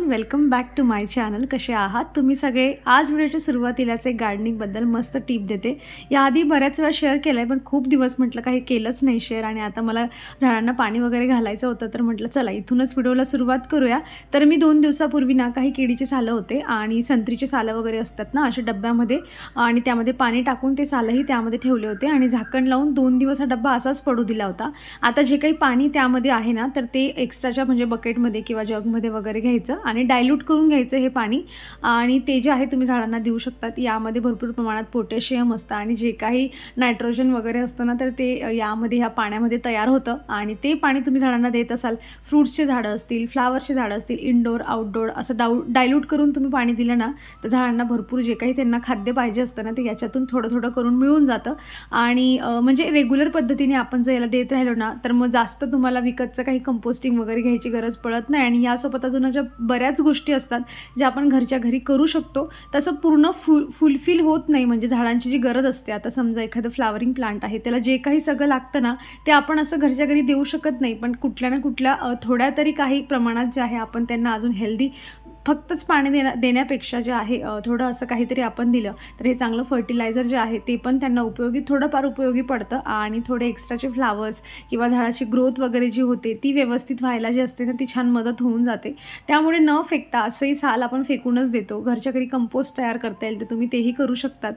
Welcome back to my channel. कसे आहात तुम्ही सगळे? आज व्हिडिओच्या सुरुवातीलाच एक गार्डनिंगबद्दल मस्त टिप देते. याआधी बऱ्याच वेळा शेअर केलं आहे, पण खूप दिवस म्हटलं काही केलंच नाही शेअर आणि आता मला झाडांना पाणी वगैरे घालायचं होतं, तर म्हटलं चला इथूनच व्हिडिओला सुरुवात करूया. तर मी 2 दिवसापूर्वी ना काही केळीचे सालं होते आणि संत्रीचे सालं वगैरे असतात ना अशा डब्यामध्ये, आणि त्यामध्ये पाणी टाकून ते सालंही त्यामध्ये ठेवले होते आणि झाकण लावून 2 दिवस हा डब्बा असाच पडू दिला होता. आता जे काही पाणी त्यामध्ये आहे ना, तर ते एक्स्ट्राच्या म्हणजे बकेटमध्ये किंवा जगमध्ये वगैरे घ्यायचं आणि डायल्यूट करून घ्यायचं हे पाणी. आणि ते जे आहे तुम्ही झाडांना देऊ शकतात. यामध्ये भरपूर प्रमाणात पोटॅशियम असतं आणि जे काही नायट्रोजन वगैरे असतं ना, तर ते यामध्ये ह्या पाण्यामध्ये तयार होतं आणि ते पाणी तुम्ही झाडांना देत असाल. फ्रूट्सचे झाडं असतील, फ्लावरचे झाडं असतील, इनडोअर आउटडोअर असं डायल्यूट करून तुम्ही पाणी दिलं ना, तर झाडांना भरपूर जे काही त्यांना खाद्य पाहिजे असतं ना, ते याच्यातून थोडं थोडं करून मिळून जातं. आणि म्हणजे रेग्युलर पद्धतीने आपण जर याला देत राहिलो ना, तर मग जास्त तुम्हाला विकतचं काही कंपोस्टिंग वगैरे घ्यायची गरज पडत नाही. आणि यासोबत अजून ज्या बऱ्याच गोष्टी असतात ज्या आपण घरच्या घरी करू शकतो. तसं पूर्ण फुलफिल होत नाही, म्हणजे झाडांची जी गरज असते. आता समजा एखादं फ्लावरिंग प्लांट आहे, त्याला जे काही सगळं लागतं ना, ते आपण असं घरच्या घरी देऊ शकत नाही. पण कुठल्या ना कुठल्या थोड्या तरी काही प्रमाणात जे आहे आपण त्यांना अजून हेल्दी फक्तच पाणी देण्यापेक्षा जे आहे थोडं असं काहीतरी आपण दिलं तर हे चांगलं फर्टिलायझर जे आहे ते पण त्यांना थोडंफार उपयोगी पडतं. आणि थोडे एक्स्ट्राचे फ्लावर्स किंवा झाडाची ग्रोथ वगैरे जी होते ती व्यवस्थित व्हायला जी असते ना, ती छान मदत होऊन जाते. त्यामुळे न फेकता असंही साल आपण फेकूनच देतो. घरच्या घरी कंपोस्ट तयार करता येईल तर तुम्ही तेही करू शकतात.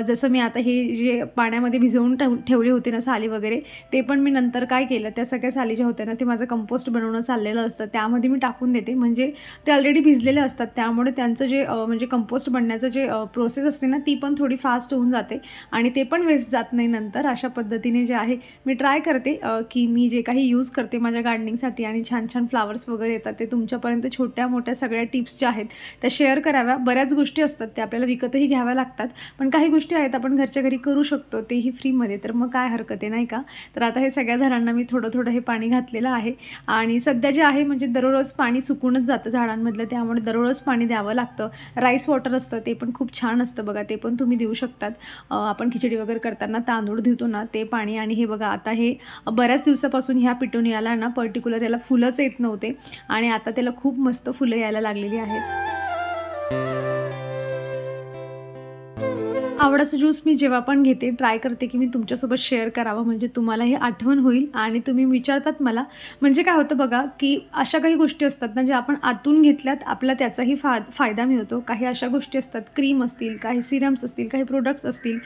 जसं मी आता हे जे पाण्यामध्ये भिजवून ठेवले होते ना साली वगैरे, ते पण मी नंतर काय केलं, त्या सगळ्या साली ज्या होत्या ना, ते माझं कंपोस्ट बनवणं चाललेलं असतं, त्यामध्ये मी टाकून देते. म्हणजे ते ऑलरेडी भिजलेले असतात, त्यामुळे त्यांचं जे म्हणजे कंपोस्ट बनण्याचं जे प्रोसेस असते ना, ती पण थोडी फास्ट होऊन जाते आणि ते पण वेस्ट जात नाही नंतर. अशा पद्धतीने जे आहे मी ट्राय करते की मी जे काही यूज करते माझ्या गार्डनिंगसाठी आणि छान छान फ्लावर्स वगैरे येतात ते तुमच्यापर्यंत छोट्या मोठ्या सगळ्या टिप्स ज्या आहेत त्या शेअर कराव्या. बऱ्याच गोष्टी असतात त्या आपल्याला विकतही घ्याव्या लागतात, पण काही गोष्टी आहेत आपण घरच्या घरी करू शकतो, तेही फ्रीमध्ये. तर मग काय हरकत आहे, नाही का? तर आता हे सगळ्या झाडांना मी थोडं थोडं हे पाणी घातलेलं आहे. आणि सध्या जे आहे म्हणजे दररोज पाणी सुकूनच जातं झाडांमधलं, त्यामुळे दररोज पाणी द्यावं लागतं. राईस वॉटर असतं ते पण खूप छान असतं बघा, ते पण तुम्ही देऊ शकतात. आपण खिचडी वगैरे करताना तांदूळ धुतो ना, ते पाणी. आणि हे बघा आता हे बऱ्याच दिवसापासून ह्या पिटोनियाला ना पर्टिक्युलर याला फुलंच येत नव्हते आणि आता त्याला खूप मस्त फुलं यायला लागलेली आहेत. आवळाचा ज्यूस मी जेव्हा पण घेते ट्राय करते की मी तुमच्यासोबत शेअर करावं, म्हणजे तुम्हाला हे आठवण होईल. आणि तुम्ही विचारतात मला, म्हणजे काय होतं बघा की अशा काही गोष्टी असतात ना ज्या आपण आतून घेतल्यात आपला त्याचाही फायदा मिळतो. काही अशा गोष्टी असतात, क्रीम असतील, काही सिरम्स असतील, काही प्रोडक्ट्स असतील,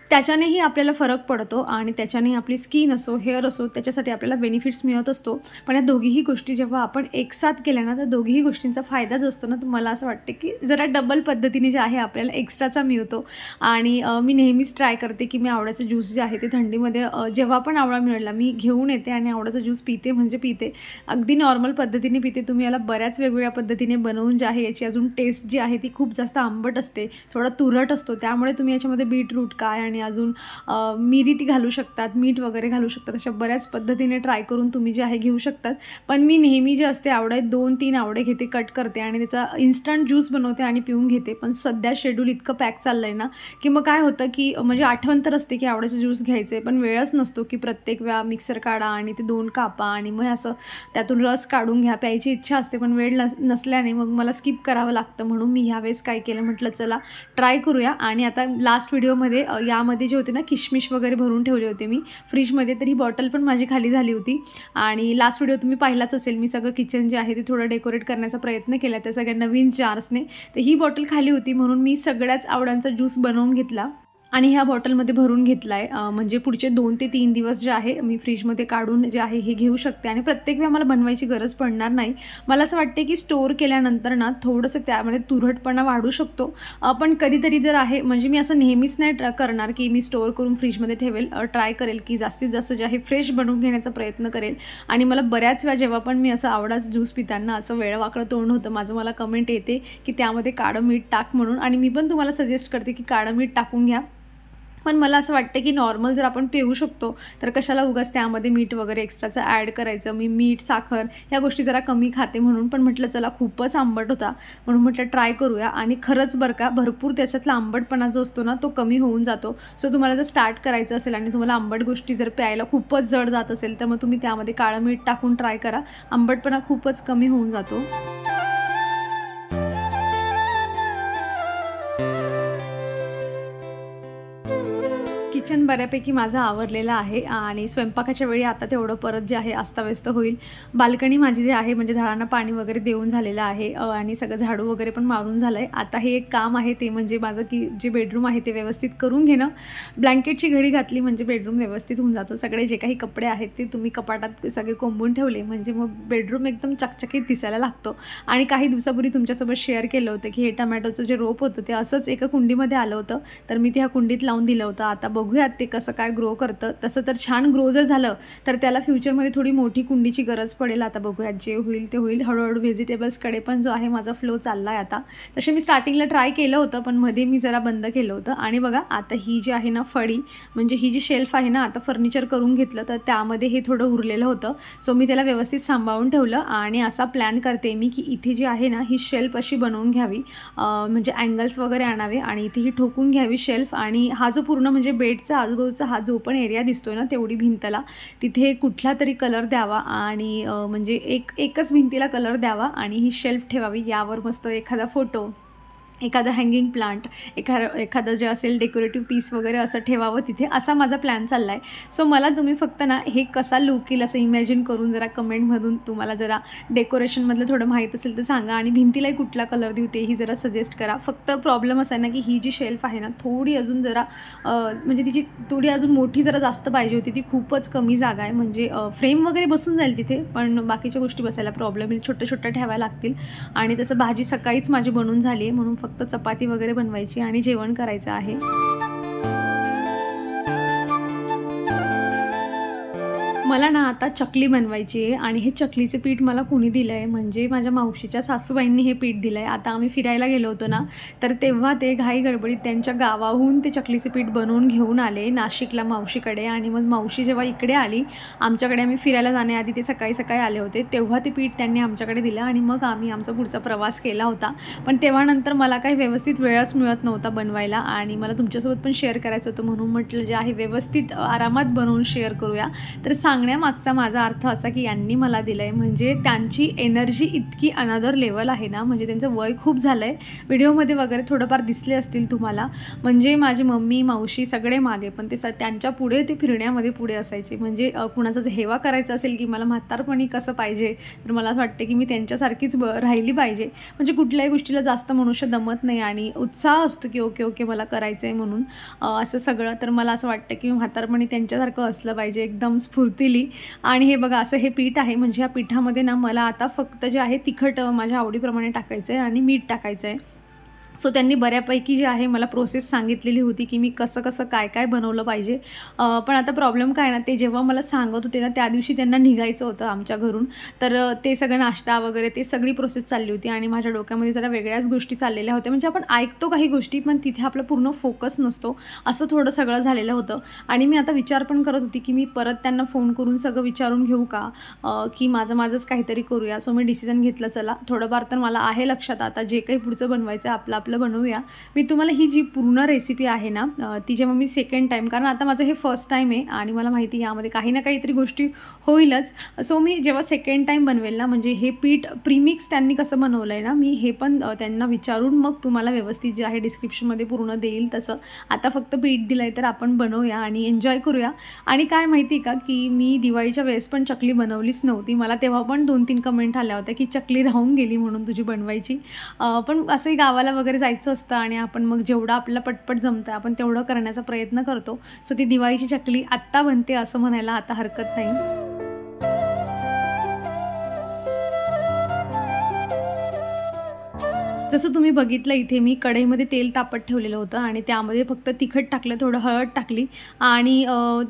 त्याच्यानेही आपल्याला फरक पडतो आणि त्याच्याने आपली स्किन असो, हेअर असो, त्याच्यासाठी आपल्याला बेनिफिट्स मिळत असतो. पण या दोघीही गोष्टी जेव्हा आपण एकसाथ केल्या ना, तर दोघीही गोष्टींचा फायदा जो असतो ना, तर मला असं वाटते की जरा डबल पद्धतीने जे आहे आपल्याला एक्स्ट्राचा मिळतो. आणि मी नेहमीच ट्राय करते की मी आवळ्याचं ज्यूस जे आहे ते थंडीमध्ये जेव्हा पण आवळा मिळाला मी घेऊन येते आणि आवळ्याचा ज्यूस पिते. म्हणजे पिते अगदी नॉर्मल पद्धतीने पिते. तुम्ही याला बऱ्याच वेगवेगळ्या पद्धतीने बनवून जे आहे याची अजून टेस्ट जी आहे ती खूप जास्त आंबट असते, थोडा तुरट असतो. त्यामुळे तुम्ही याच्यामध्ये बीटरूट काय आणि अजून मिरी ती घालू शकतात, मीठ वगैरे घालू शकतात. अशा बऱ्याच पद्धतीने ट्राय करून तुम्ही जे आहे घेऊ शकतात. पण मी नेहमी जे असते आवळे 2-3 आवळे घेते, कट करते आणि त्याचा इन्स्टंट ज्यूस बनवते आणि पिऊन घेते. पण सध्या शेड्यूल इतकं पॅक चाललं आहे ना की मग काय होतं की म्हणजे आठवण तर असते की आवळ्याचं ज्यूस घ्यायचं आहे, पण वेळच नसतो की प्रत्येक वेळा मिक्सर काढा आणि ते 2 कापा आणि मग असं त्यातून रस काढून घ्या. प्यायची इच्छा असते पण वेळ नसल्याने मग मला स्किप करावं लागतं. म्हणून मी ह्यावेळेस काय केलं, म्हटलं चला ट्राय करूया. आणि आता लास्ट व्हिडिओमध्ये यामध्ये जे होते ना किशमिश वगैरे भरून ठेवले होते मी फ्रीजमध्ये, तर ही बॉटल पण माझी खाली झाली होती. आणि लास्ट व्हिडिओ तुम्ही पाहिलाच असेल, मी सगळं किचन जे आहे ते थोडं डेकोरेट करण्याचा प्रयत्न केला त्या सगळ्या नवीन जार्सने. तर ही बॉटल खाली होती म्हणून मी सगळ्याच आवळ्यांचा ज्यूस बनवून घेतला आणि ह्या बॉटलमध्ये भरून घेतला आहे. म्हणजे पुढचे 2 ते 3 दिवस जे आहे मी फ्रीजमध्ये काढून जे आहे हे घेऊ शकते आणि प्रत्येक वेळा मला बनवायची गरज पडणार नाही. मला असं वाटते की स्टोअर केल्यानंतर ना थोडंसं त्यामध्ये तुरटपणा वाढू शकतो. पण कधीतरी जर आहे, म्हणजे मी असं नेहमीच नाही करणार की मी स्टोअर करून फ्रीजमध्ये ठेवेल. ट्राय करेल की जास्तीत जास्त जे आहे फ्रेश बनवून घेण्याचा प्रयत्न करेल. आणि मला बऱ्याच वेळा जेव्हा पण मी असं आवळाचं ज्यूस पिताना असं वेळवाकडं तोंड होतं माझं, मला कमेंट येते की त्यामध्ये काळं मीठ टाक म्हणून. आणि मी पण तुम्हाला सजेस्ट करते की काळं मीठ टाकून घ्या. पण मला असं वाटतं की नॉर्मल जर आपण पिऊ शकतो तर कशाला उगाच त्यामध्ये मीठ वगैरे एक्स्ट्राचं ॲड करायचं. मी मीठ, साखर ह्या गोष्टी जरा कमी खाते म्हणून. पण म्हटलं चला खूपच आंबट होता म्हणून म्हटलं ट्राय करूया. आणि खरंच बरं का, भरपूर त्याच्यातला आंबटपणा जो असतो ना तो कमी होऊन जातो. सो तुम्हाला जर स्टार्ट करायचं असेल आणि तुम्हाला आंबट गोष्टी जर प्यायला खूपच जड जात असेल तर मग तुम्ही त्यामध्ये काळं मीठ टाकून ट्राय करा. आंबटपणा खूपच कमी होऊन जातो. किचन बऱ्यापैकी माझं आवरलेलं आहे आणि स्वयंपाकाच्या वेळी आता तेवढं परत जे आहे अस्ताव्यस्त होईल. बाल्कनी माझी जी आहे म्हणजे झाडांना पाणी वगैरे देऊन झालेलं आहे आणि सगळं झाडू वगैरे पण मारून झालं आहे. आता हे एक काम आहे ते म्हणजे माझं की जे बेडरूम आहे ते व्यवस्थित करून घेणं. ब्लँकेटची घडी घातली म्हणजे बेडरूम व्यवस्थित होऊन जातो. सगळे जे काही कपडे आहेत ते तुम्ही कपाटात सगळे कोंबून ठेवले म्हणजे मग बेडरूम एकदम चकचकीत दिसायला लागतो. आणि काही दिवसापूर्वी तुमच्यासोबत शेअर केलं होतं की हे टमॅटोचं जे रोप होतं ते असंच एका कुंडीमध्ये आलं होतं, तर मी ते ह्या कुंडीत लावून दिलं होतं. आता बघूयात ते कसं काय ग्रो करतं. तसं तर छान ग्रो जर झालं तर त्याला फ्युचरमध्ये थोडी मोठी कुंडीची गरज पडेल. आता बघूयात जे होईल ते होईल. हळूहळू व्हेजिटेबल्सकडे पण जो आहे माझा फ्लो चालला आहे आता. तसे मी स्टार्टिंगला ट्राय केलं होतं पण मध्ये मी जरा बंद केलं होतं. आणि बघा आता ही जी आहे ना फळी म्हणजे ही जी शेल्फ आहे ना, आता फर्निचर करून घेतलं तर त्यामध्ये हे थोडं उरलेलं होतं. सो मी त्याला व्यवस्थित सांभाळून ठेवलं आणि असा प्लॅन करते मी की इथे जी आहे ना ही शेल्फ अशी बनवून घ्यावी, म्हणजे अँगल्स वगैरे आणावे आणि इथे ही ठोकून घ्यावी शेल्फ. आणि हा जो पूर्ण म्हणजे बेडचा आजूबाजूचा हा जो पण एरिया दिसतोय ना तेवढी भिंतला तिथे कुठला तरी कलर द्यावा आणि म्हणजे एकच भिंतीला कलर द्यावा आणि ही शेल्फ ठेवावी. यावर मस्त एखादा फोटो, एखादा हँगिंग प्लांट, एखादं जे असेल डेकोरेटिव्ह पीस वगैरे असं ठेवावं तिथे, असा माझा प्लॅन चालला आहे. सो मला तुम्ही फक्त ना हे कसा लुक येईल असं इमॅजिन करून जरा कमेंटमधून तुम्हाला जरा डेकोरेशनमधलं थोडं माहीत असेल तर सांगा आणि भिंतीलाही कुठला कलर देऊ तेही जरा सजेस्ट करा. फक्त प्रॉब्लेम असा आहे ना की ही जी शेल्फ आहे ना थोडी अजून जरा म्हणजे तिची थोडी अजून मोठी जरा जास्त पाहिजे होती. ती खूपच कमी जागा आहे म्हणजे फ्रेम वगैरे बसून जाईल तिथे पण बाकीच्या गोष्टी बसायला प्रॉब्लेम येईल. छोट्या छोट्या ठेवायला लागतील. आणि तसं भाजी सकाळीच माझी बनून झाली आहे म्हणून फक्त चपाती वगैरे बनवायची आणि जेवण करायचं आहे. मला ना आता चकली बनवायची आहे आणि हे चकलीचं पीठ मला कुणी दिलं आहे म्हणजे माझ्या मावशीच्या सासूबाईंनी हे पीठ दिलं आहे. आता आम्ही फिरायला गेलो होतो ना तर तेव्हा ते घाई गडबडीत त्यांच्या गावाहून ते चकलीचं पीठ बनवून घेऊन आले नाशिकला मावशीकडे. आणि मग मावशी जेव्हा इकडे आली आमच्याकडे, आम्ही फिरायला जाण्याआधी ते सकाळी सकाळी आले होते, तेव्हा ते पीठ त्यांनी आमच्याकडे दिलं आणि मग आम्ही आमचा पुढचा प्रवास केला होता. पण तेव्हा नंतर मला काही व्यवस्थित वेळच मिळत नव्हता बनवायला आणि मला तुमच्यासोबत पण शेअर करायचं होतं म्हणून म्हटलं जे आहे व्यवस्थित आरामात बनवून शेअर करूया. तर सांगण्यामागचा माझा अर्थ असा की यांनी मला दिलं आहे म्हणजे त्यांची एनर्जी इतकी अनदर लेवल आहे ना, म्हणजे त्यांचं वय खूप झालं आहे. व्हिडिओमध्ये वगैरे थोडंफार दिसले असतील तुम्हाला. म्हणजे माझी मम्मी मावशी सगळे मागे पण ते त्यांच्या पुढे ते फिरण्यामध्ये पुढे असायचे. म्हणजे कुणाचा जर हेवा करायचा असेल की मला म्हातारपणी कसं पाहिजे तर मला असं वाटतं की मी त्यांच्यासारखीच राहिली पाहिजे. म्हणजे कुठल्याही गोष्टीला जास्त मनुष्य दमत नाही आणि उत्साह असतो की ओके ओके मला करायचं आहे म्हणून असं सगळं. तर मला असं वाटतं की म्हातारपणी त्यांच्यासारखं असलं पाहिजे एकदम स्फूर्तिली. आणि हे बघा असं हे पीठ आहे म्हणजे या पिठामध्ये ना मला आता फक्त जे आहे तिखट माझ्या आवडीप्रमाणे टाकायचं आहे आणि मीठ टाकायचं आहे. सो त्यांनी बऱ्यापैकी जे आहे मला प्रोसेस सांगितलेली होती की मी कसं कसं काय काय बनवलं पाहिजे. पण आता प्रॉब्लेम काय ना, ते जेव्हा मला सांगत होते ना त्या दिवशी त्यांना निघायचं होतं आमच्या घरून. तर ते सगळं नाश्ता वगैरे ते सगळी प्रोसेस चालली होती आणि माझ्या डोक्यामध्ये जरा वेगळ्याच गोष्टी चाललेल्या होत्या. म्हणजे आपण ऐकतो काही गोष्टी पण तिथे आपला पूर्ण फोकस नसतो, असं थोडं सगळं झालेलं होतं. आणि मी आता विचार पण करत होती की मी परत त्यांना फोन करून सगळं विचारून घेऊ का की माझंच काहीतरी करूया. सो मी डिसिजन घेतलं चला थोडंफार तर मला आहे लक्षात आता जे काही पुढचं बनवायचं आपलं बनवूया. मी तुम्हाला ही जी पूर्ण रेसिपी आहे ना ती जेव्हा मी सेकंड टाईम, कारण आता माझं हे फर्स्ट टाईम आहे आणि मला माहिती यामध्ये काही ना काहीतरी गोष्टी होईलच. सो मी जेव्हा सेकंड टाईम बनवेल ना म्हणजे हे पीठ प्रीमिक्स त्यांनी कसं बनवलं आहे ना मी हे पण त्यांना विचारून मग तुम्हाला व्यवस्थित जे आहे डिस्क्रिप्शनमध्ये पूर्ण देईल. तसं आता फक्त पीठ दिलं आहे तर आपण बनवूया आणि एन्जॉय करूया. आणि काय माहिती का की मी दिवाळीच्या वेळेस पण चकली बनवलीच नव्हती. मला तेव्हा पण 2-3 कमेंट आल्या होत्या की चकली राहून गेली म्हणून तुझी बनवायची. पण असंही गावाला वगैरे जायचं असतं आणि आपण मग जेवढं आपल्याला पटपट जमतं आपण तेवढं करण्याचा प्रयत्न करतो. सो ती दिवाळीची चकली आत्ता बनते असं म्हणायला आता हरकत नाही. जसं तुम्ही बघितलं इथे मी कढईमध्ये तेल तापत ठेवलेलं होतं आणि त्यामध्ये फक्त तिखट टाकलं, थोडं हळद टाकली आणि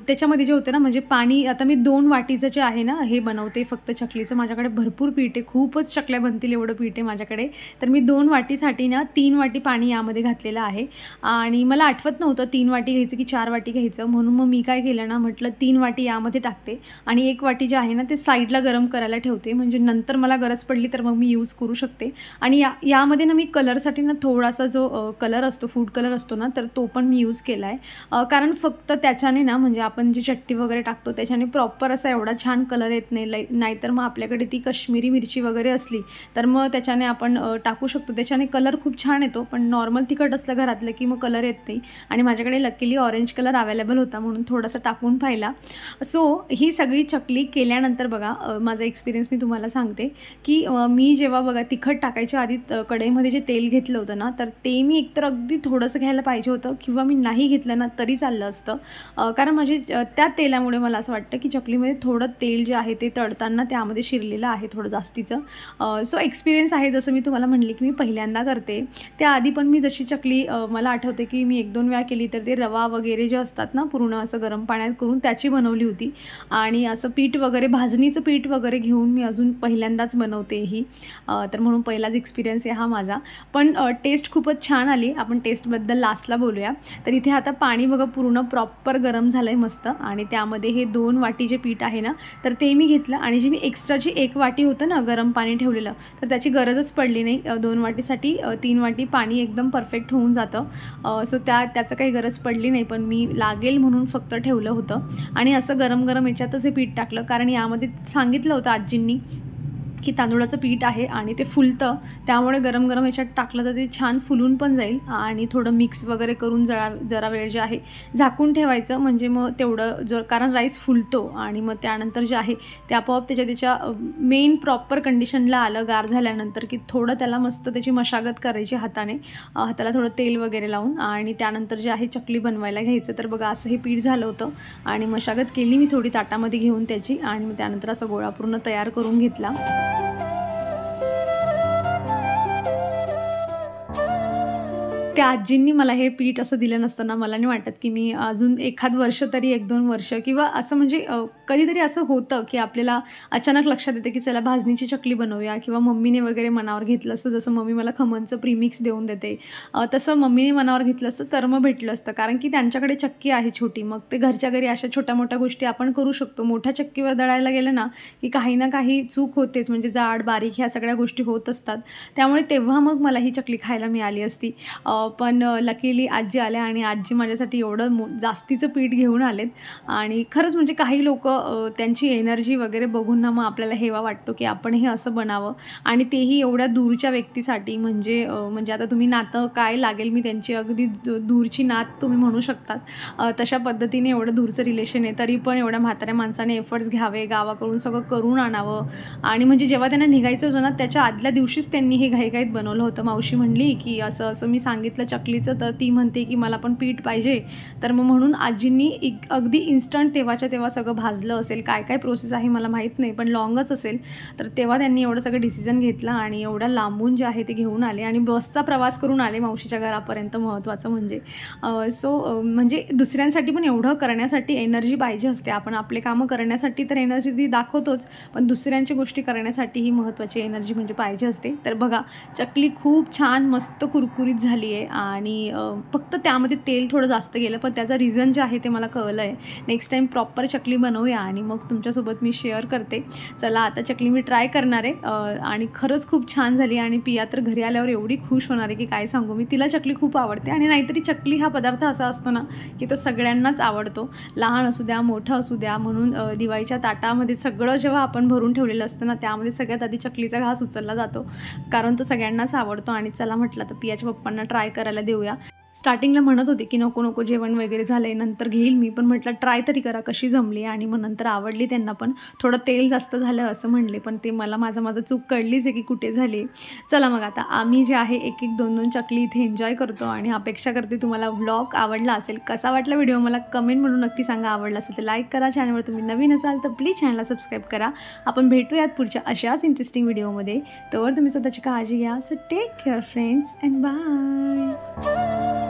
त्याच्यामध्ये जे होते ना म्हणजे पाणी, आता मी 2 वाटीचं जे आहे ना हे बनवते फक्त चकलीचं. माझ्याकडे भरपूर पीठ आहे, खूपच चकल्या बनतील एवढं पीठ आहे माझ्याकडे. तर मी 2 वाटीसाठी ना 3 वाटी पाणी यामध्ये घातलेलं आहे आणि मला आठवत नव्हतं 3 वाटी घ्यायचं की 4 वाटी घ्यायचं म्हणून मग मी काय केलं ना म्हटलं 3 वाटी यामध्ये टाकते आणि 1 वाटी जे आहे ना ते साईडला गरम करायला ठेवते म्हणजे नंतर मला गरज पडली तर मग मी यूज करू शकते. आणि यामध्ये ना मी कलरसाठी ना थोडासा जो कलर असतो, फूड कलर असतो ना, तर तो पण मी यूज केला आहे. कारण फक्त त्याच्याने ना म्हणजे आपण जी चटणी वगैरे टाकतो त्याच्याने प्रॉपर असा एवढा छान कलर येत नाही. नाहीतर मग आपल्याकडे ती कश्मीरी मिरची वगैरे असली तर मग त्याच्याने आपण टाकू शकतो, त्याच्याने कलर खूप छान येतो. पण नॉर्मल तिखट असलं घरातलं की मग कलर येत नाही. आणि माझ्याकडे लकीली ऑरेंज कलर अवेलेबल होता म्हणून थोडासा टाकून पाहिला. सो ही सगळी चकली केल्यानंतर बघा माझा एक्सपिरियन्स मी तुम्हाला सांगते की मी जेव्हा बघा तिखट टाकायच्या आधी कढईमध्ये जे तेल घेतलं होतं ना, तर ते मी एकतर अगदी थोडंसं घ्यायला पाहिजे होतं किंवा मी नाही घेतलं ना तरी चाललं असतं. कारण माझे त्या तेलामुळे मला असं वाटतं की चकलीमध्ये थोडं तेल जे आहे ते तळताना त्यामध्ये शिरलेलं आहे थोडं जास्तीचं. सो एक्सपिरियन्स आहे, जसं मी तुम्हाला म्हणले की मी पहिल्यांदा करते. त्याआधी पण मी जशी चकली मला आठवते की मी 1-2 वेळा केली, तर ते रवा वगैरे जे असतात ना पूर्ण असं गरम पाण्यात करून त्याची बनवली होती. आणि असं पीठ वगैरे भाजणीचं पीठ वगैरे घेऊन मी अजून पहिल्यांदाच बनवते ही. तर म्हणून पहिलाच एक्सपिरियन्स आहे हा माझा. पण टेस्ट खूपच छान आली. आपण टेस्टबद्दल लास्टला बोलूया. तर इथे आता पाणी बघा पूर्ण प्रॉपर गरम झालं आहे मस्त. आणि त्यामध्ये हे 2 वाटी जे पीठ आहे ना, तर ते मी घेतलं. आणि जी मी एक्स्ट्राची 1 वाटी होतं ना गरम पाणी ठेवलेलं, तर त्याची गरजच पडली नाही. 2 वाटीसाठी 3 वाटी पाणी एकदम परफेक्ट होऊन जातं. सो त्याचं काही गरज पडली नाही, पण मी लागेल म्हणून फक्त ठेवलं होतं. आणि असं गरम गरम याच्यातच हे पीठ टाकलं, कारण यामध्ये सांगितलं होतं आजींनी की तांदूळाचं पीठ आहे आणि ते फुलतं, त्यामुळे गरम गरम याच्यात टाकलं तर ते छान फुलून पण जाईल. आणि थोडं मिक्स वगैरे करून जरा वेळ जे आहे झाकून ठेवायचं, म्हणजे मग तेवढं कारण राईस फुलतो आणि मग त्यानंतर जे आहे ते आपोआप त्याच्या मेन प्रॉपर कंडिशनला आलं गार झाल्यानंतर, की थोडं त्याला मस्त त्याची मशागत करायची हाताला थोडं तेल वगैरे लावून. आणि त्यानंतर जे आहे चकली बनवायला घ्यायचं. तर बघा असं हे पीठ झालं होतं आणि मशागत केली मी थोडी ताटामध्ये घेऊन त्याची. आणि मग त्यानंतर असं गोळा पूर्ण तयार करून घेतला. त्या आजींनी मला हे पीठ असं दिलं नसतं ना, मला नाही वाटत की मी अजून एखाद वर्ष तरी 1-2 वर्ष किंवा असं म्हणजे कधीतरी असं होतं की आपल्याला अचानक लक्षात येतं की चला भाजणीची चकली बनवूया, किंवा मम्मीने वगैरे मनावर घेतलं असतं. जसं मम्मी मला खमणचं प्रीमिक्स देऊन देते, तसं मम्मीने मनावर घेतलं असतं तर मग भेटलं असतं. कारण की त्यांच्याकडे चक्की आहे छोटी, मग ते घरच्या घरी अशा छोट्या मोठ्या गोष्टी आपण करू शकतो. मोठ्या चक्कीवर दळायला गेलं ना की काही ना काही चूक होतेच, म्हणजे जाड बारीक ह्या सगळ्या गोष्टी होत असतात. त्यामुळे तेव्हा मग मला ही चकली खायला मिळाली असती. पण लकीली आजी आल्या आणि आजी माझ्यासाठी एवढं जास्तीचं पीठ घेऊन आलेत. आणि खरंच म्हणजे काही लोक त्यांची एनर्जी वगैरे बघून ना मग आपल्याला हेवा वाटतो की आपण हे असं बनावं, आणि तेही एवढ्या दूरच्या व्यक्तीसाठी. म्हणजे आता तुम्ही नातं काय लागेल, मी त्यांची अगदी दूरची नात तुम्ही म्हणू शकतात. तशा पद्धतीने एवढं दूरचं रिलेशन आहे, तरी पण एवढ्या म्हाताऱ्या माणसाने एफर्ट्स घ्यावे, गावाकडून सगळं करून आणावं. आणि म्हणजे जेव्हा त्यांना निघायचं होतं ना त्याच्या आदल्या दिवशीच त्यांनी हे घाईघाईत बनवलं होतं. मावशी म्हणली की असं मी सांगितलं चकलीचं, तर ती म्हणते की मला पण पीठ पाहिजे. तर मग म्हणून आजींनी अगदी इन्स्टंट तेव्हाच्या तेव्हा सगळं भाजलं असेल. काय प्रोसेस आहे मला माहीत नाही, पण लॉंगच असेल. तर तेव्हा त्यांनी एवढं सगळं डिसिजन घेतलं आणि एवढ्या लांबून जे आहे ते घेऊन आले आणि बसचा प्रवास करून आले मावशीच्या घरापर्यंत. महत्त्वाचं म्हणजे सो म्हणजे दुसऱ्यांसाठी पण एवढं करण्यासाठी एनर्जी पाहिजे असते. आपण आपले कामं करण्यासाठी तर एनर्जी ती दाखवतोच, पण दुसऱ्यांच्या गोष्टी करण्यासाठी ही महत्त्वाची एनर्जी म्हणजे पाहिजे असते. तर बघा चकली खूप छान मस्त कुरकुरीत झाली आहे. आणि फक्त त्यामध्ये तेल थोडं जास्त गेलं, पण त्याचं रिझन जे आहे ते मला कळलं आहे. नेक्स्ट टाईम प्रॉपर चकली बनवूया आणि मग तुमच्यासोबत मी शेअर करते. चला आता चकली मी ट्राय करणार आहे. आणि खरंच खूप छान झाली. आणि पिया तर घरी आल्यावर एवढी खुश होणार आहे की काय सांगू मी. तिला चकली खूप आवडते. आणि नाहीतरी चकली हा पदार्थ असा असतो ना की तो सगळ्यांनाच आवडतो, लहान असू द्या मोठं असू द्या. म्हणून दिवाळीच्या ताटामध्ये सगळं जेव्हा आपण भरून ठेवलेलं असतं ना, त्यामध्ये सगळ्यात आधी चकलीचा घास उचलला जातो, कारण तो सगळ्यांनाच आवडतो. आणि चला म्हटलं तर पियाच्या पप्पांना ट्राय करायला देऊया. स्टार्टिंगला म्हणत होते की नको जेवण वगैरे झालं आहे नंतर घेईल मी, पण म्हटलं ट्राय तरी करा कशी जमली. आणि मग नंतर आवडली त्यांना पण. थोडं तेल जास्त झालं असं म्हणले, पण ते मला माझं चूक कळलीच आहे की कुठे झाली. चला मग आता आम्ही जे आहे 1-1 2-2 चकली इथे एन्जॉय करतो. आणि अपेक्षा करते तुम्हाला व्लॉग आवडला असेल. कसा वाटला व्हिडिओ मला कमेंट म्हणून नक्की सांगा. आवडला असेल तर लाईक करा. चॅनलवर तुम्ही नवीन असाल तर प्लीज चॅनलला सबस्क्राईब करा. आपण भेटूयात पुढच्या अशाच इंटरेस्टिंग व्हिडिओमध्ये. तोवर तुम्ही स्वतःची काळजी घ्या. So take care friends and bye.